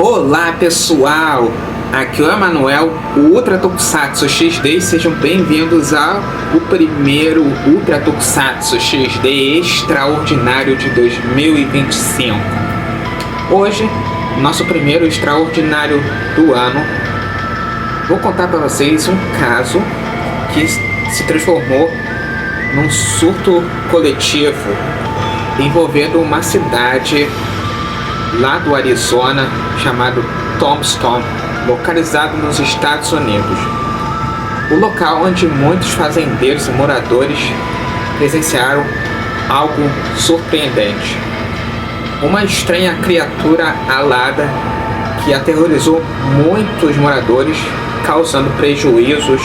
Olá pessoal, aqui é o Emanuel, o Ultra Tokusatsu XD, e sejam bem-vindos ao primeiro Ultra Tokusatsu XD extraordinário de 2025. Hoje, nosso primeiro extraordinário do ano, vou contar para vocês um caso que se transformou num surto coletivo envolvendo uma cidade lá do Arizona, chamado Tombstone, localizado nos Estados Unidos. O local onde muitos fazendeiros e moradores presenciaram algo surpreendente. Uma estranha criatura alada que aterrorizou muitos moradores, causando prejuízos,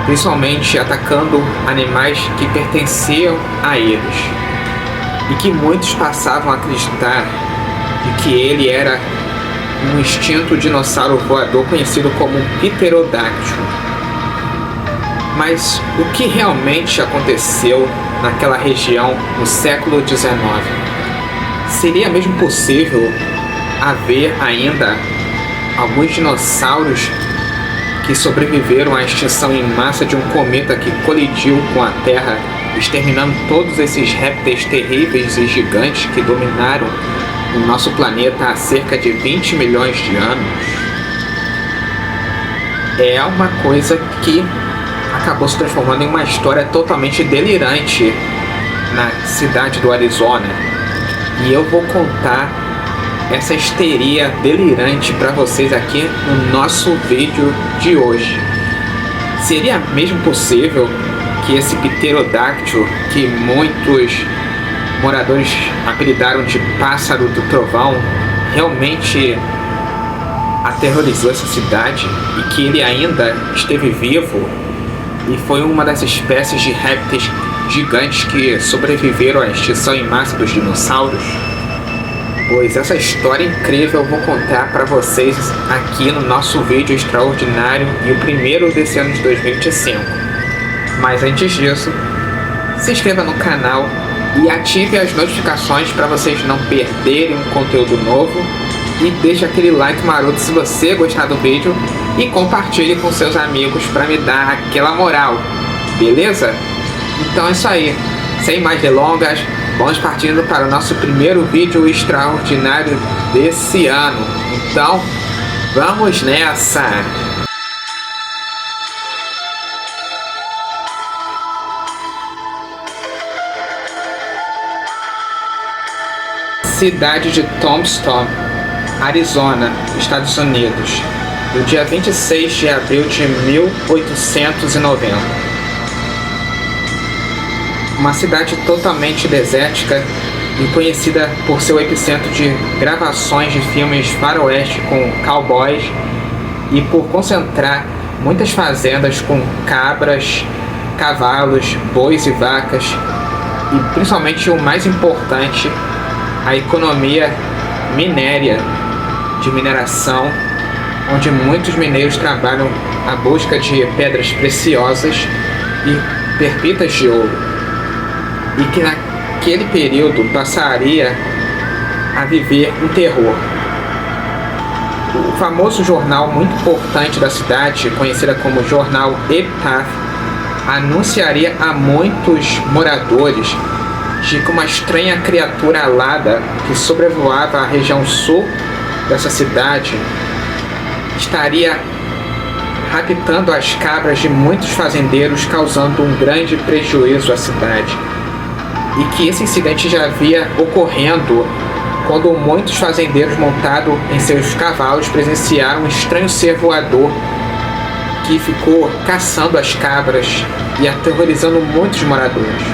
principalmente atacando animais que pertenciam a eles, e que muitos passavam a acreditar de que ele era um extinto dinossauro voador conhecido como Pterodáctilo. Mas o que realmente aconteceu naquela região no século XIX? Seria mesmo possível haver ainda alguns dinossauros que sobreviveram à extinção em massa de um cometa que colidiu com a Terra, exterminando todos esses répteis terríveis e gigantes que dominaram o nosso planeta há cerca de 20 milhões de anos? É uma coisa que acabou se transformando em uma história totalmente delirante na cidade do Arizona. E eu vou contar essa histeria delirante para vocês aqui no nosso vídeo de hoje. Seria mesmo possível que esse Pterodáctilo, que muitos moradores apelidaram de Pássaro do Trovão, realmente aterrorizou essa cidade e que ele ainda esteve vivo e foi uma das espécies de répteis gigantes que sobreviveram à extinção em massa dos dinossauros? Pois essa história incrível eu vou contar para vocês aqui no nosso vídeo extraordinário e o primeiro desse ano de 2025. Mas antes disso, se inscreva no canal e ative as notificações para vocês não perderem um conteúdo novo, e deixe aquele like maroto se você gostar do vídeo e compartilhe com seus amigos para me dar aquela moral, beleza? Então é isso aí, sem mais delongas, vamos partindo para o nosso primeiro vídeo extraordinário desse ano. Então, vamos nessa! Cidade de Tombstone, Arizona, Estados Unidos, no dia 26 de abril de 1890. Uma cidade totalmente desértica e conhecida por seu epicentro de gravações de filmes faroeste com cowboys e por concentrar muitas fazendas com cabras, cavalos, bois e vacas, e principalmente o mais importante, a economia minéria, de mineração, onde muitos mineiros trabalham à busca de pedras preciosas e pepitas de ouro, e que naquele período passaria a viver um terror. O famoso jornal muito importante da cidade, conhecida como Jornal Epitaph, anunciaria a muitos moradores de que uma estranha criatura alada que sobrevoava a região sul dessa cidade estaria raptando as cabras de muitos fazendeiros, causando um grande prejuízo à cidade. E que esse incidente já havia ocorrendo quando muitos fazendeiros montados em seus cavalos presenciaram um estranho ser voador que ficou caçando as cabras e aterrorizando muitos moradores.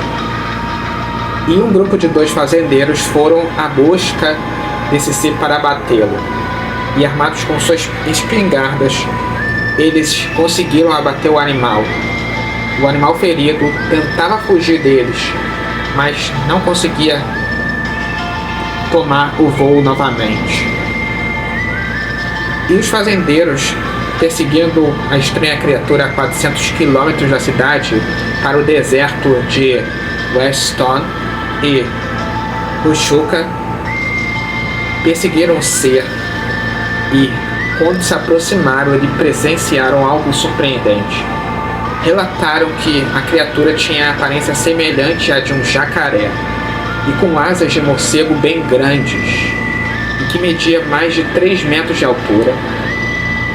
E um grupo de 2 fazendeiros foram à busca desse ser para abatê-lo. E armados com suas espingardas, eles conseguiram abater o animal. O animal ferido tentava fugir deles, mas não conseguia tomar o voo novamente. E os fazendeiros, perseguindo a estranha criatura a 400 quilômetros da cidade para o deserto de Weston e Huachuca, perseguiram o ser e, quando se aproximaram, eles presenciaram algo surpreendente. Relataram que a criatura tinha aparência semelhante à de um jacaré e com asas de morcego bem grandes, e que media mais de 3 metros de altura,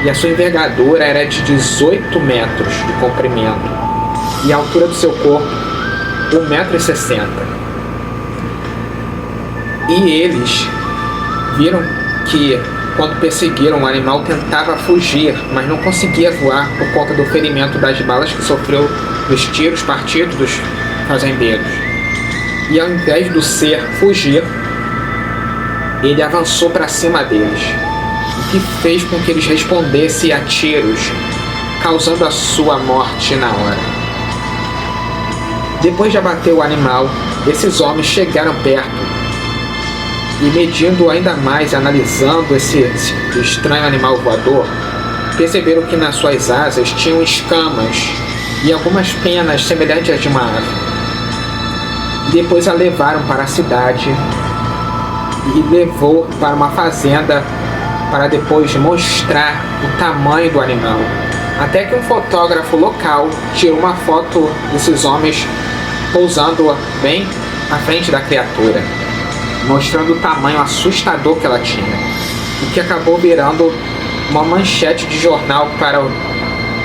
e a sua envergadura era de 18 metros de comprimento, e a altura do seu corpo 1,60 m. E eles viram que, quando perseguiram, o animal tentava fugir, mas não conseguia voar por conta do ferimento das balas que sofreu dos tiros partidos dos fazendeiros. E ao invés do ser fugir, ele avançou para cima deles, o que fez com que eles respondessem a tiros, causando a sua morte na hora. Depois de abater o animal, esses homens chegaram perto e, medindo ainda mais e analisando esse estranho animal voador, perceberam que nas suas asas tinham escamas e algumas penas semelhantes às de uma ave. Depois a levaram para a cidade e levou para uma fazenda para depois mostrar o tamanho do animal. Até que um fotógrafo local tirou uma foto desses homens pousando bem à frente da criatura, mostrando o tamanho assustador que ela tinha, o que acabou virando uma manchete de jornal para o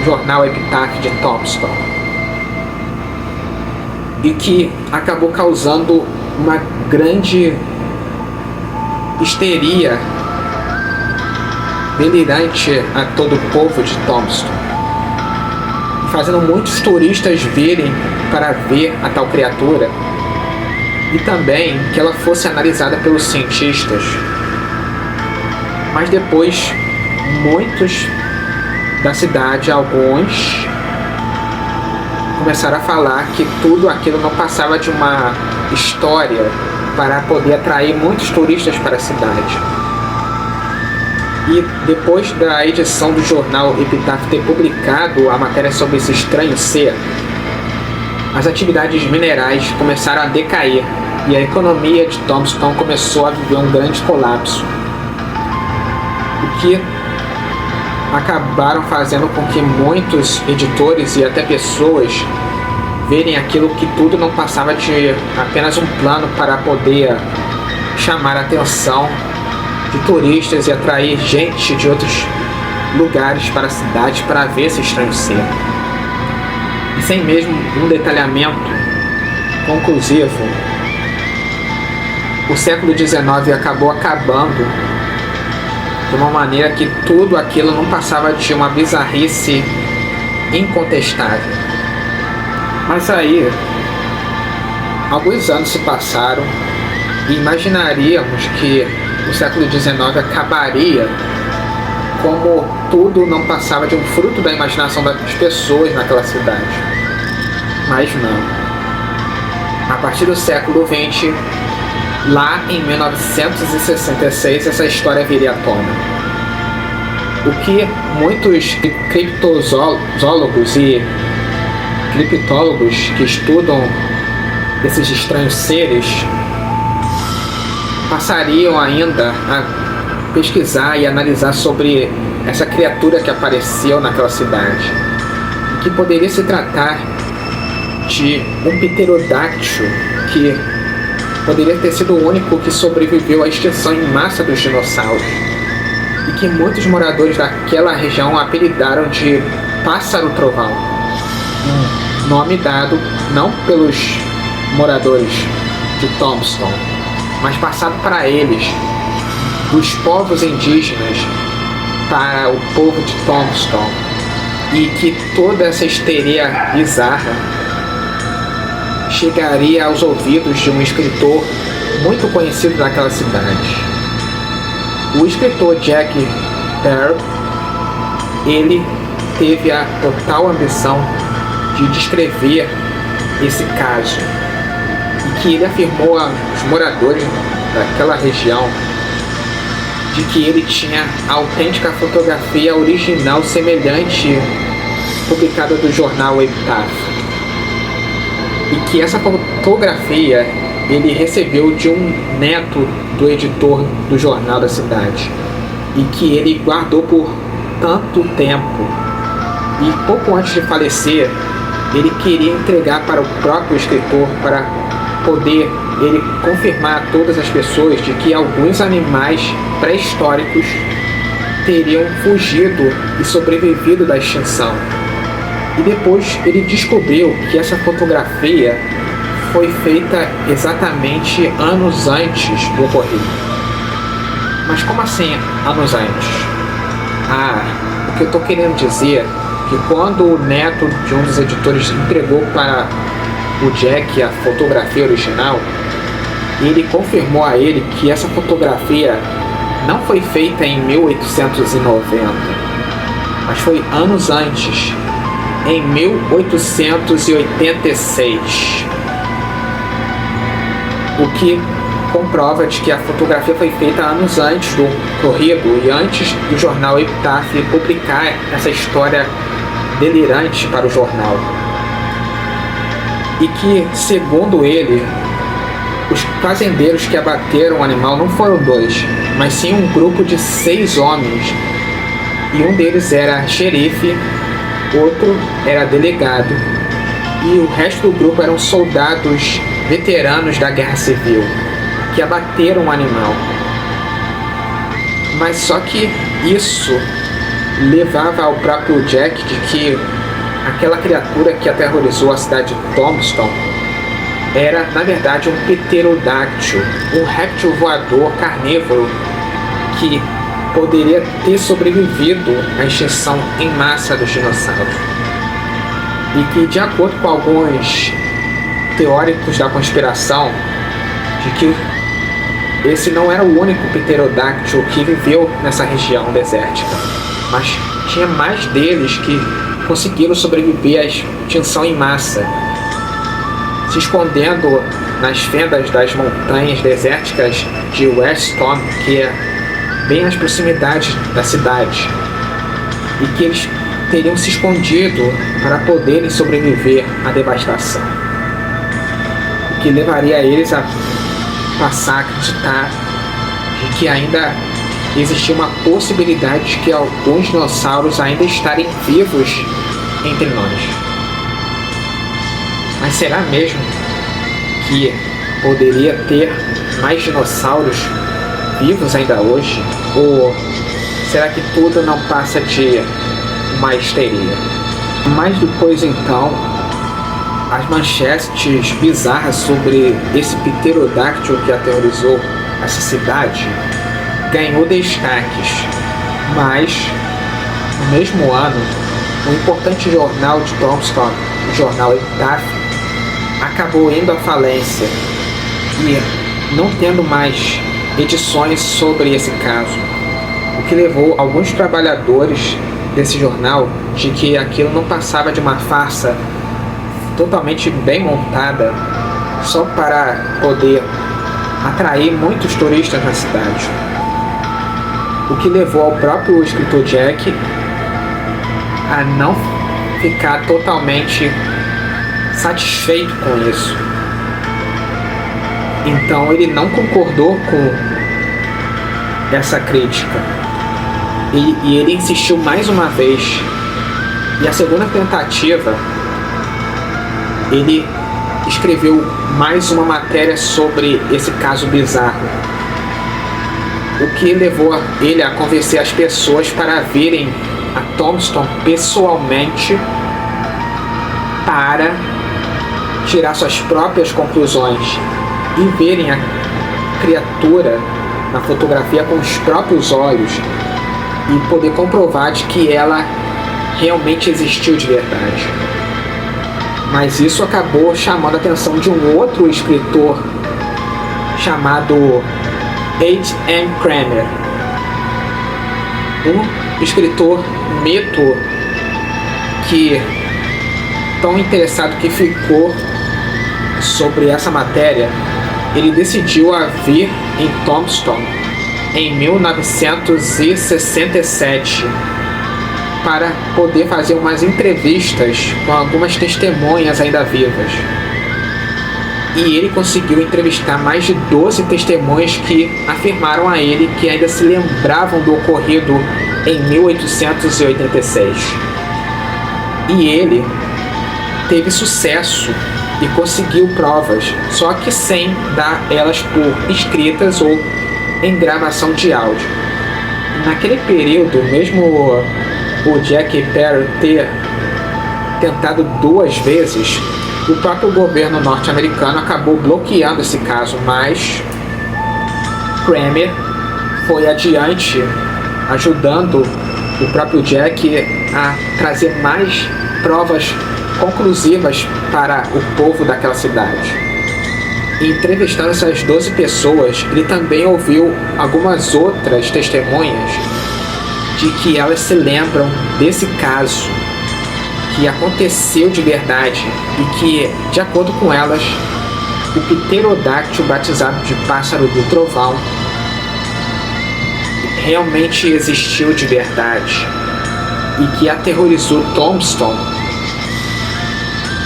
jornal Epitaph de Tombstone, e que acabou causando uma grande histeria delirante a todo o povo de Tombstone, fazendo muitos turistas virem para ver a tal criatura, e também que ela fosse analisada pelos cientistas. Mas depois, muitos da cidade, alguns, começaram a falar que tudo aquilo não passava de uma história para poder atrair muitos turistas para a cidade. E depois da edição do jornal Epitaph ter publicado a matéria sobre esse estranho ser, as atividades minerais começaram a decair e a economia de Tombstone começou a viver um grande colapso, o que acabaram fazendo com que muitos editores e até pessoas verem aquilo que tudo não passava de apenas um plano para poder chamar a atenção de turistas e atrair gente de outros lugares para a cidade para ver esse estranho ser. E sem mesmo um detalhamento conclusivo, o século XIX acabou acabando de uma maneira que tudo aquilo não passava de uma bizarrice incontestável. Mas aí, alguns anos se passaram e imaginaríamos que o século XIX acabaria como tudo não passava de um fruto da imaginação das pessoas naquela cidade. Mas não. A partir do século XX, lá em 1966, essa história viria à tona. O que muitos criptozoólogos e criptólogos que estudam esses estranhos seres passariam ainda a pesquisar e analisar sobre essa criatura que apareceu naquela cidade, e que poderia se tratar de um pterodáctilo que poderia ter sido o único que sobreviveu à extinção em massa dos dinossauros, e que muitos moradores daquela região apelidaram de Pássaro Trovão, um nome dado não pelos moradores de Tombstone, mas passado para eles, dos povos indígenas para o povo de Tombstone, e que toda essa histeria bizarra chegaria aos ouvidos de um escritor muito conhecido daquela cidade. O escritor Jack Darrow, ele teve a total ambição de descrever esse caso, e que ele afirmou aos moradores daquela região de que ele tinha a autêntica fotografia original semelhante publicada do jornal Epitaph, e que essa fotografia ele recebeu de um neto do editor do jornal da cidade, e que ele guardou por tanto tempo. E pouco antes de falecer, ele queria entregar para o próprio escritor para poder ele confirmar a todas as pessoas de que alguns animais pré-históricos teriam fugido e sobrevivido da extinção. E depois ele descobriu que essa fotografia foi feita exatamente anos antes do ocorrido. Mas como assim anos antes? O que eu estou querendo dizer é que quando o neto de um dos editores entregou para o Jack a fotografia original, ele confirmou a ele que essa fotografia não foi feita em 1890, mas foi anos antes, em 1886. O que comprova de que a fotografia foi feita anos antes do ocorrido e antes do jornal Epitaph publicar essa história delirante para o jornal. E que, segundo ele, os fazendeiros que abateram o animal não foram 2, mas sim um grupo de 6 homens. E um deles era xerife, outro era delegado, e o resto do grupo eram soldados veteranos da Guerra Civil, que abateram o animal. Mas só que isso levava ao próprio Jack de que aquela criatura que aterrorizou a cidade de Tombstone era, na verdade, um pterodáctilo, um réptil voador carnívoro que poderia ter sobrevivido à extinção em massa dos dinossauros. E que, de acordo com alguns teóricos da conspiração, de que esse não era o único pterodáctilo que viveu nessa região desértica, mas tinha mais deles que conseguiram sobreviver à extinção em massa, se escondendo nas fendas das montanhas desérticas de Weston, que é bem às proximidades da cidade, e que eles teriam se escondido para poderem sobreviver à devastação, o que levaria eles a passar a acreditar de que ainda existia uma possibilidade de que alguns dinossauros ainda estarem vivos entre nós. Mas será mesmo que poderia ter mais dinossauros vivos ainda hoje? Ou será que tudo não passa de uma histeria? Mas depois então, as manchetes bizarras sobre esse pterodáctilo que aterrorizou essa cidade ganhou destaques. Mas, no mesmo ano, o importante jornal de Tombstone, o jornal Epitaph, acabou indo à falência e não tendo mais edições sobre esse caso, o que levou alguns trabalhadores desse jornal de que aquilo não passava de uma farsa totalmente bem montada só para poder atrair muitos turistas na cidade, o que levou ao próprio escritor Jack a não ficar totalmente satisfeito com isso. Então ele não concordou com essa crítica e ele insistiu mais uma vez. E a segunda tentativa, ele escreveu mais uma matéria sobre esse caso bizarro, o que levou ele a convencer as pessoas para virem a Tombstone pessoalmente para tirar suas próprias conclusões e verem a criatura na fotografia com os próprios olhos e poder comprovar de que ela realmente existiu de verdade. Mas isso acabou chamando a atenção de um outro escritor chamado H.M. Kramer, um escritor mito que, tão interessado que ficou sobre essa matéria, ele decidiu a vir em Tombstone em 1967 para poder fazer umas entrevistas com algumas testemunhas ainda vivas. e ele conseguiu entrevistar mais de 12 testemunhas que afirmaram a ele que ainda se lembravam do ocorrido em 1886. E ele teve sucesso e conseguiu provas, só que sem dar elas por escritas ou em gravação de áudio. Naquele período, mesmo o Jack Perry ter tentado 2 vezes, o próprio governo norte-americano acabou bloqueando esse caso, mas Kramer foi adiante, ajudando o próprio Jack a trazer mais provas conclusivas para o povo daquela cidade. E entrevistando essas 12 pessoas, ele também ouviu algumas outras testemunhas de que elas se lembram desse caso, que aconteceu de verdade e que, de acordo com elas, o pterodáctilo batizado de pássaro do trovão realmente existiu de verdade e que aterrorizou Tombstone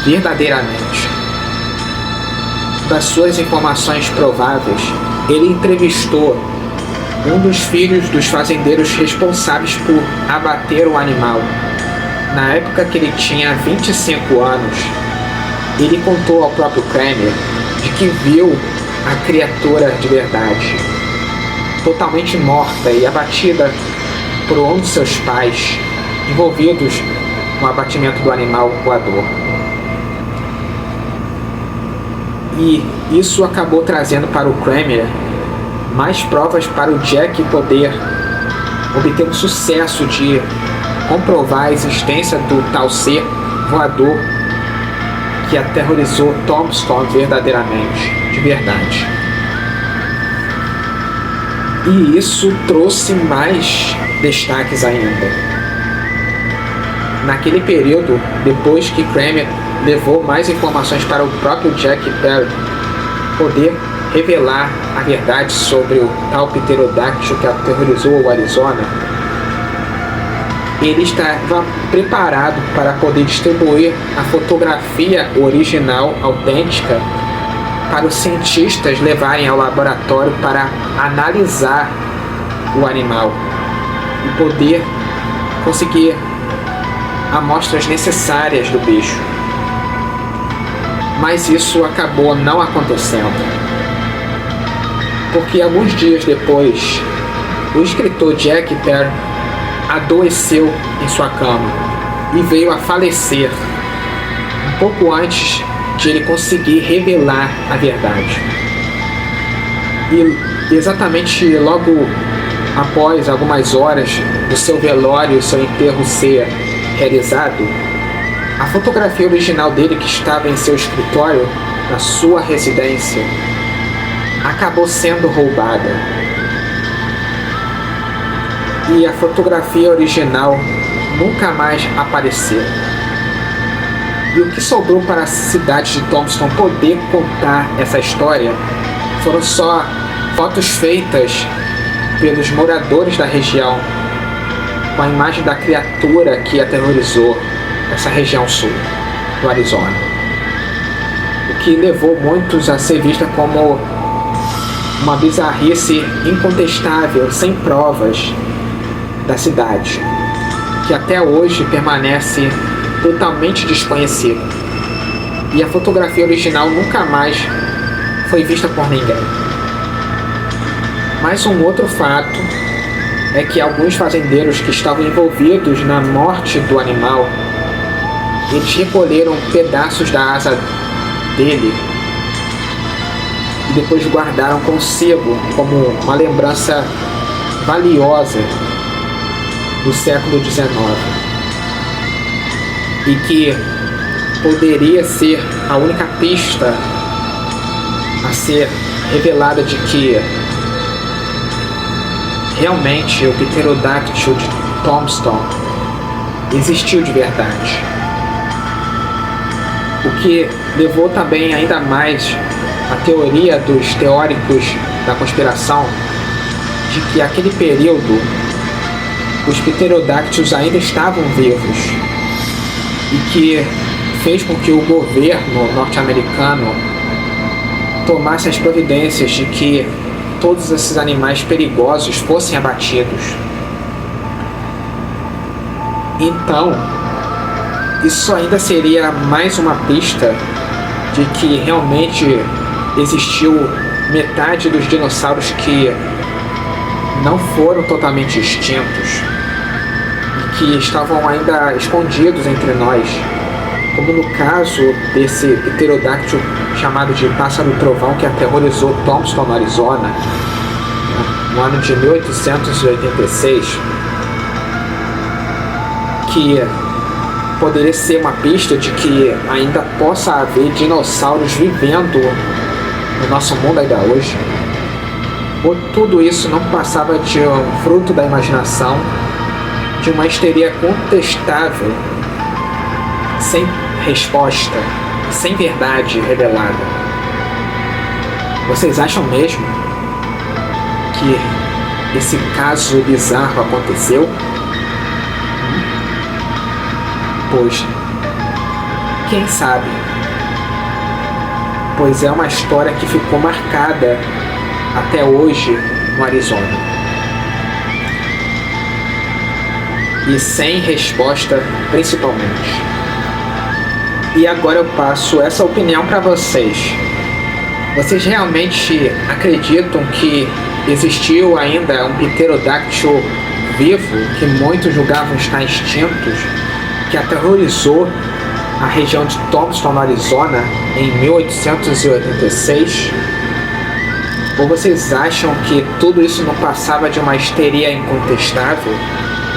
verdadeiramente. Das suas informações prováveis, ele entrevistou um dos filhos dos fazendeiros responsáveis por abater o animal. Na época que ele tinha 25 anos, ele contou ao próprio Kramer de que viu a criatura de verdade, totalmente morta e abatida por um dos seus pais, envolvidos no abatimento do animal voador. E isso acabou trazendo para o Kramer mais provas para o Jack poder obter um sucesso de comprovar a existência do tal ser voador que aterrorizou Tombstone verdadeiramente, de verdade. E isso trouxe mais destaques ainda. Naquele período, depois que Kramer levou mais informações para o próprio Jack Perry poder revelar a verdade sobre o tal pterodáctilo que aterrorizou o Arizona, ele estava preparado para poder distribuir a fotografia original, autêntica, para os cientistas levarem ao laboratório para analisar o animal e poder conseguir amostras necessárias do bicho. Mas isso acabou não acontecendo, porque alguns dias depois, o escritor Jack Perry adoeceu em sua cama e veio a falecer um pouco antes de ele conseguir revelar a verdade. E exatamente logo após algumas horas do seu velório e seu enterro ser realizado, a fotografia original dele, que estava em seu escritório, na sua residência, acabou sendo roubada. E a fotografia original nunca mais apareceu. E o que sobrou para a cidade de Tombstone poder contar essa história foram só fotos feitas pelos moradores da região com a imagem da criatura que aterrorizou essa região sul do Arizona, o que levou muitos a ser vista como uma bizarrice incontestável, sem provas, da cidade, que até hoje permanece totalmente desconhecida. E a fotografia original nunca mais foi vista por ninguém. Mas um outro fato é que alguns fazendeiros que estavam envolvidos na morte do animal, eles recolheram pedaços da asa dele e depois guardaram consigo como uma lembrança valiosa do século XIX, e que poderia ser a única pista a ser revelada de que realmente o pterodáctilo de Tombstone existiu de verdade. O que levou também ainda mais a teoria dos teóricos da conspiração de que naquele período os pterodáctilos ainda estavam vivos, e que fez com que o governo norte-americano tomasse as providências de que todos esses animais perigosos fossem abatidos. Então, isso ainda seria mais uma pista de que realmente existiu metade dos dinossauros que não foram totalmente extintos e que estavam ainda escondidos entre nós, como no caso desse pterodáctilo chamado de pássaro trovão que aterrorizou Thompson, no Arizona, no ano de 1886, que poderia ser uma pista de que ainda possa haver dinossauros vivendo no nosso mundo ainda hoje. Ou tudo isso não passava de um fruto da imaginação, de uma histeria contestável, sem resposta, sem verdade revelada. Vocês acham mesmo que esse caso bizarro aconteceu? Pois, quem sabe? Pois é uma história que ficou marcada até hoje no Arizona. E sem resposta, principalmente. E agora eu passo essa opinião para vocês. Vocês realmente acreditam que existiu ainda um pterodáctilo vivo que muitos julgavam estar extintos, que aterrorizou a região de Thompson, no Arizona, em 1886? Ou vocês acham que tudo isso não passava de uma histeria incontestável,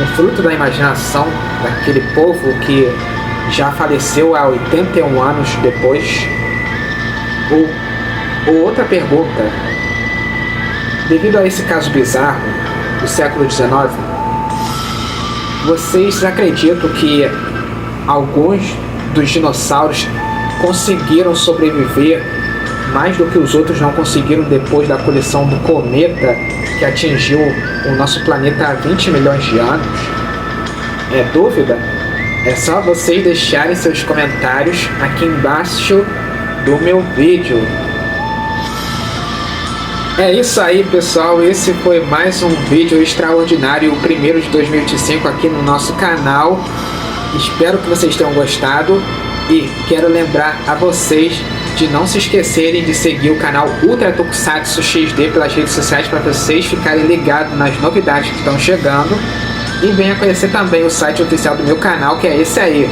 um fruto da imaginação daquele povo que já faleceu há 81 anos depois? Ou outra pergunta, devido a esse caso bizarro do século XIX, vocês acreditam que alguns dos dinossauros conseguiram sobreviver mais do que os outros não conseguiram depois da colisão do cometa que atingiu o nosso planeta há 20 milhões de anos? É dúvida? É só vocês deixarem seus comentários aqui embaixo do meu vídeo. É isso aí, pessoal, esse foi mais um vídeo extraordinário, o primeiro de 2025 aqui no nosso canal. Espero que vocês tenham gostado e quero lembrar a vocês de não se esquecerem de seguir o canal Ultra Tokusatsu XD pelas redes sociais para vocês ficarem ligados nas novidades que estão chegando. E venha conhecer também o site oficial do meu canal, que é esse aí,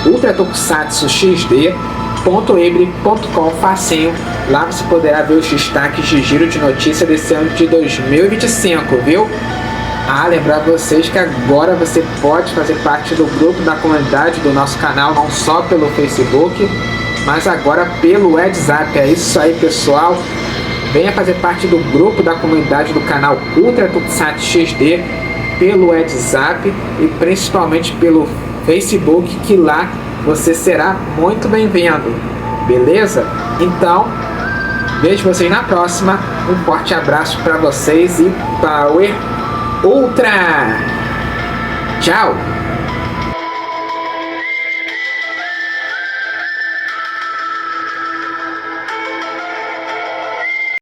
Ultra Tokusatsu XD.ebre.com, facinho. Lá você poderá ver os destaques de giro de notícia desse ano de 2025, viu? Lembrar vocês que agora você pode fazer parte do grupo da comunidade do nosso canal, não só pelo Facebook, mas agora pelo WhatsApp. É isso aí, pessoal. Venha fazer parte do grupo da comunidade do canal Ultra Tokusatsu XD pelo WhatsApp e principalmente pelo Facebook, que lá você será muito bem-vindo, beleza? Então, vejo vocês na próxima. Um forte abraço para vocês e Power Ultra! Tchau!